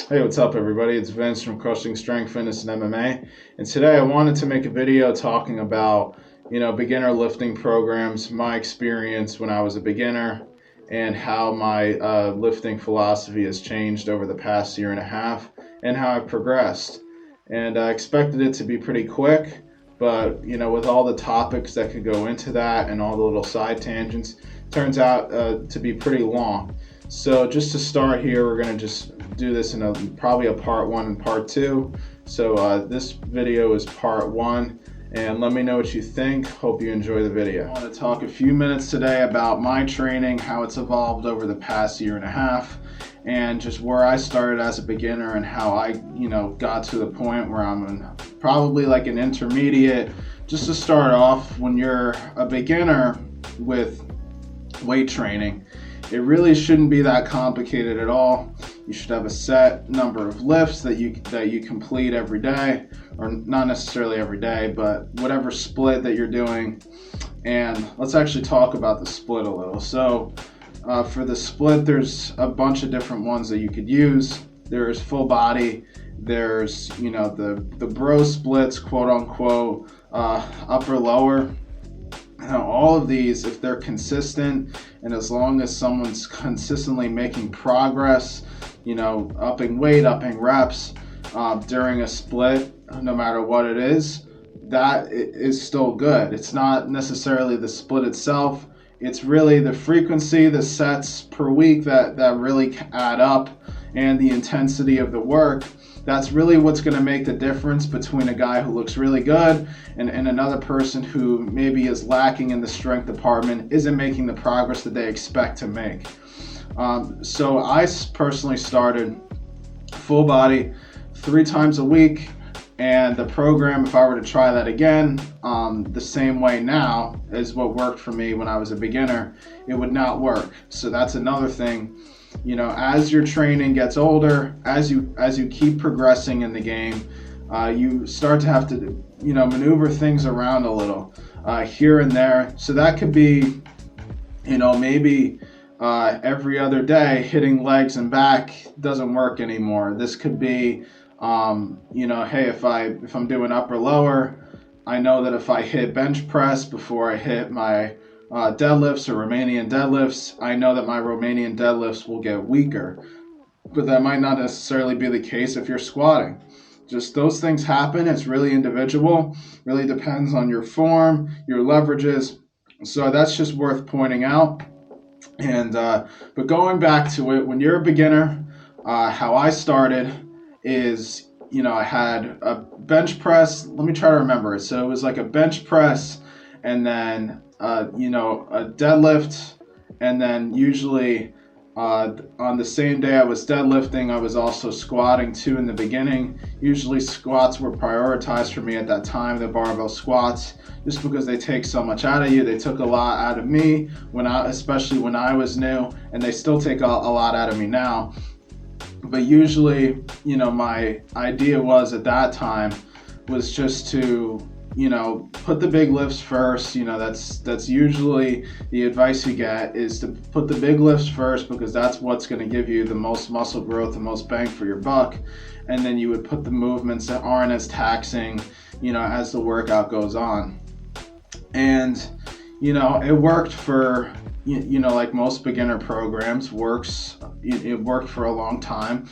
Hey, what's up, everybody? It's Vince from Crushing Strength, Fitness, and MMA. And today I wanted to make a video talking about, beginner lifting programs, my experience when I was a beginner, and how my lifting philosophy has changed over the past year and a half, and how I've progressed. And I expected it to be pretty quick, but, with all the topics that could go into that and all the little side tangents, turns out to be pretty long. So just to start here, we're going to just do this in probably a part one and part two. So this video is part one, and let me know what you think. Hope you enjoy the video. I want to talk a few minutes today about my training, how it's evolved over the past year and a half, and just where I started as a beginner and how I, got to the point where I'm probably like an intermediate. Just to start off, when you're a beginner with weight training, it really shouldn't be that complicated at all. You should have a set number of lifts that you complete every day, or not necessarily every day, but whatever split that you're doing. And let's actually talk about the split a little. So for the split, there's a bunch of different ones that you could use. There's full body. There's the bro splits, quote unquote, upper lower. Now, all of these, if they're consistent, and as long as someone's consistently making progress, upping weight, upping reps during a split, no matter what it is, that is still good. It's not necessarily the split itself. It's really the frequency, the sets per week that really add up, and the intensity of the work. That's really what's going to make the difference between a guy who looks really good and another person who maybe is lacking in the strength department, isn't making the progress that they expect to make. So I personally started full body 3 times a week, and the program, if I were to try that again, the same way now as what worked for me when I was a beginner, it would not work. So that's another thing. As your training gets older, as you keep progressing in the game, you start to have to, maneuver things around a little here and there. So that could be, maybe every other day hitting legs and back doesn't work anymore. This could be, hey, if I'm doing upper lower, I know that if I hit bench press before I hit my deadlifts or Romanian deadlifts, I know that my Romanian deadlifts will get weaker. But that might not necessarily be the case if you're squatting. Just those things happen. It's really individual. Really depends on your form, your leverages. So that's just worth pointing out. And but going back to it, when you're a beginner, how I started is, I had a bench press. Let me try to remember it. So it was like a bench press, and then a deadlift, and then usually on the same day I was deadlifting, I was also squatting too in the beginning. Usually squats were prioritized for me at that time, the barbell squats, just because they take so much out of you. They took a lot out of me especially when I was new, and they still take a lot out of me now. But usually, my idea was at that time was just to put the big lifts first. That's usually the advice you get, is to put the big lifts first, because that's what's going to give you the most muscle growth, the most bang for your buck. And then you would put the movements that aren't as taxing, as the workout goes on. And, it worked for, like most beginner programs it worked for a long time.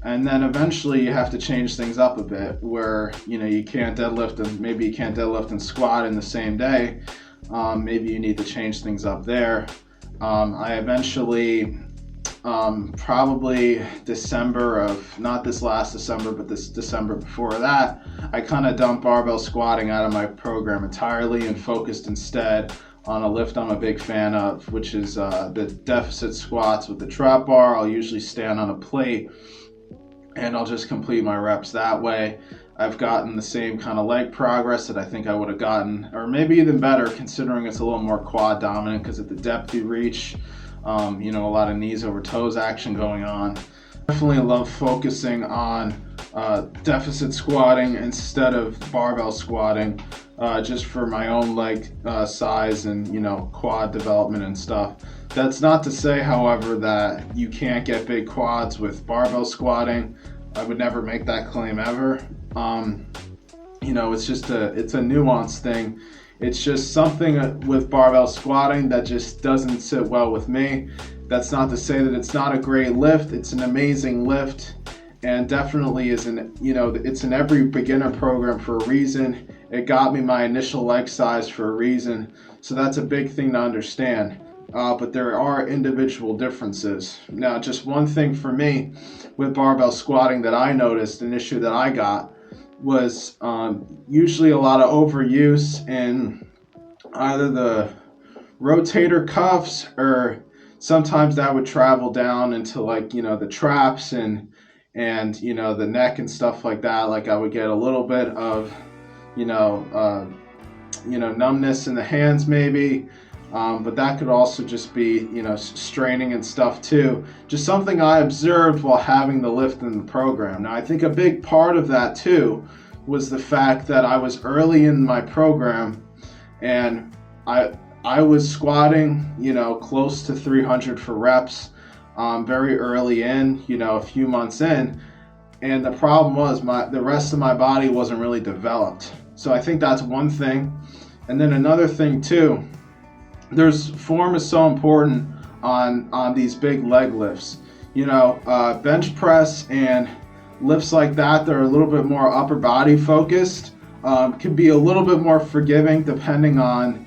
And then eventually you have to change things up a bit, where you can't deadlift, and maybe you can't deadlift and squat in the same day. Maybe you need to change things up there. I eventually, probably December of, not this last December, but this December before that, I kind of dumped barbell squatting out of my program entirely and focused instead on a lift I'm a big fan of, which is the deficit squats with the trap bar. I'll usually stand on a plate, and I'll just complete my reps that way. I've gotten the same kind of leg progress that I think I would have gotten, or maybe even better, considering it's a little more quad dominant, because at the depth you reach, a lot of knees over toes action going on. Definitely love focusing on deficit squatting instead of barbell squatting, just for my own leg size and quad development and stuff. That's not to say, however, that you can't get big quads with barbell squatting. I would never make that claim ever. It's a nuanced thing. It's just something with barbell squatting that just doesn't sit well with me. That's not to say that it's not a great lift. It's an amazing lift, and definitely it's in every beginner program for a reason. It got me my initial leg size for a reason. So that's a big thing to understand. But there are individual differences. Now, just one thing for me with barbell squatting that I noticed, an issue that I got, was usually a lot of overuse in either the rotator cuffs, or sometimes that would travel down into the traps and the neck and stuff like that. Like I would get a little bit of numbness in the hands maybe. But that could also just be, straining and stuff too. Just something I observed while having the lift in the program. Now, I think a big part of that too was the fact that I was early in my program, and I was squatting, close to 300 for reps, very early in, a few months in. And the problem was the rest of my body wasn't really developed. So I think that's one thing. And then another thing too, form is so important on these big leg lifts. Bench press and lifts like that are a little bit more upper body focused, can be a little bit more forgiving depending on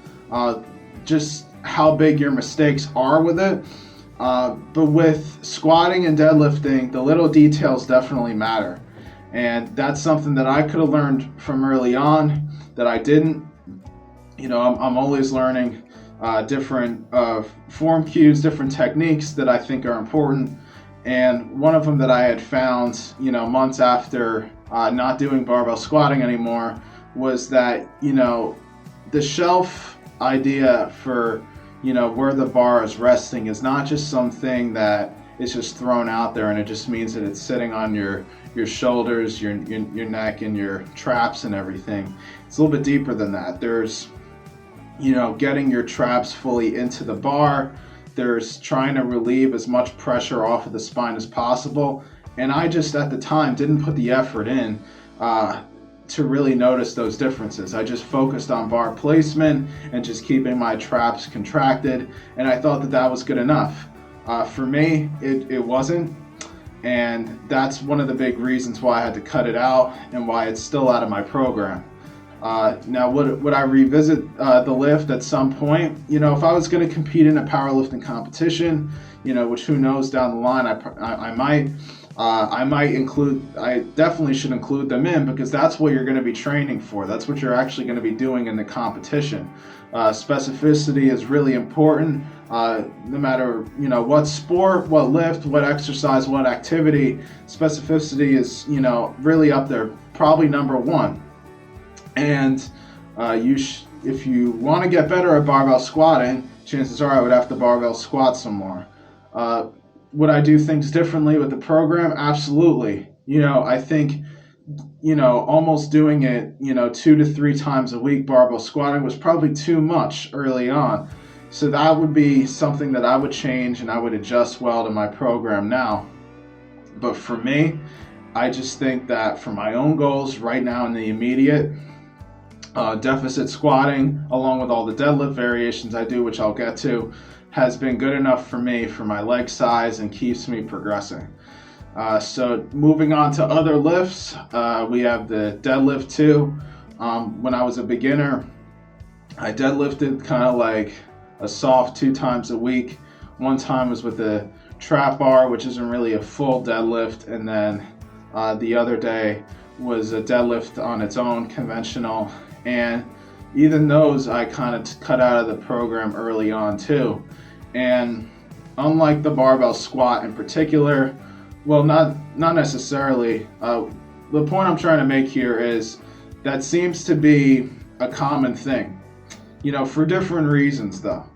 just how big your mistakes are with it. But with squatting and deadlifting, the little details definitely matter. And that's something that I could have learned from early on that I didn't. I'm always learning different form cues, different techniques that I think are important. And one of them that I had found, months after not doing barbell squatting anymore, was that, the shelf idea for, where the bar is resting is not just something that is just thrown out there and it just means that it's sitting on your shoulders, your neck, and your traps and everything. It's a little bit deeper than that. There's getting your traps fully into the bar. There's trying to relieve as much pressure off of the spine as possible. And I just, at the time, didn't put the effort in to really notice those differences. I just focused on bar placement and just keeping my traps contracted. And I thought that was good enough. For me, it wasn't. And that's one of the big reasons why I had to cut it out and why it's still out of my program. Now, would I revisit the lift at some point? If I was going to compete in a powerlifting competition, which who knows down the line, I might. I definitely should include them in, because that's what you're going to be training for. That's what you're actually going to be doing in the competition. Specificity is really important. No matter what sport, what lift, what exercise, what activity, specificity is really up there, probably number one. And if you want to get better at barbell squatting, chances are I would have to barbell squat some more. Would I do things differently with the program? Absolutely. I think, almost doing it, 2 to 3 times a week barbell squatting was probably too much early on. So that would be something that I would change and I would adjust well to my program now. But for me, I just think that for my own goals right now in the immediate, deficit squatting, along with all the deadlift variations I do, which I'll get to, has been good enough for me for my leg size and keeps me progressing. So moving on to other lifts, we have the deadlift too. When I was a beginner, I deadlifted kind of like a soft 2 times a week. One time was with a trap bar, which isn't really a full deadlift, and then the other day was a deadlift on its own, conventional. And even those I kind of cut out of the program early on too. And unlike the barbell squat in particular, well, not necessarily. The point I'm trying to make here is that seems to be a common thing, for different reasons though.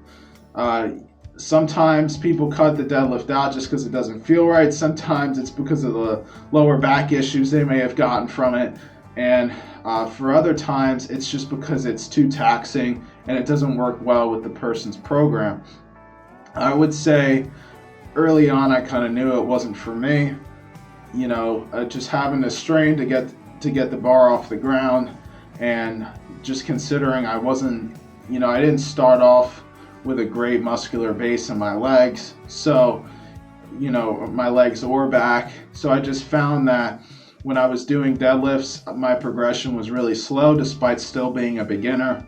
Sometimes people cut the deadlift out just because it doesn't feel right. Sometimes it's because of the lower back issues they may have gotten from it. And for other times, it's just because it's too taxing and it doesn't work well with the person's program. I would say early on, I kind of knew it wasn't for me. just having to strain to get the bar off the ground, and just considering I didn't start off with a great muscular base in my legs, so my legs or back. So I just found that when I was doing deadlifts, my progression was really slow despite still being a beginner.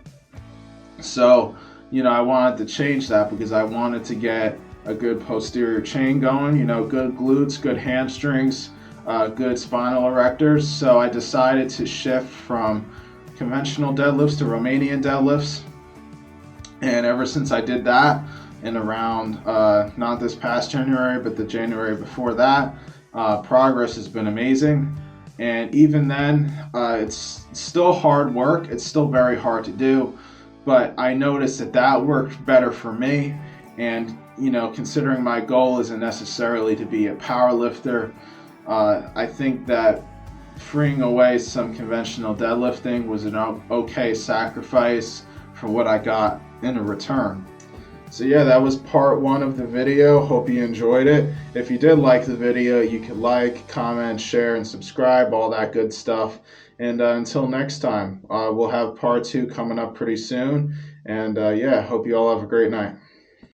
So, I wanted to change that because I wanted to get a good posterior chain going, good glutes, good hamstrings, good spinal erectors. So I decided to shift from conventional deadlifts to Romanian deadlifts. And ever since I did that, in around not this past January, but the January before that, progress has been amazing. And even then, it's still hard work. It's still very hard to do, but I noticed that worked better for me. And considering my goal isn't necessarily to be a power lifter, I think that freeing away some conventional deadlifting was an okay sacrifice for what I got in return. So yeah, that was part 1 of the video. Hope you enjoyed it. If you did like the video, you could like, comment, share, and subscribe, all that good stuff. And until next time, we'll have part 2 coming up pretty soon. And yeah, hope you all have a great night.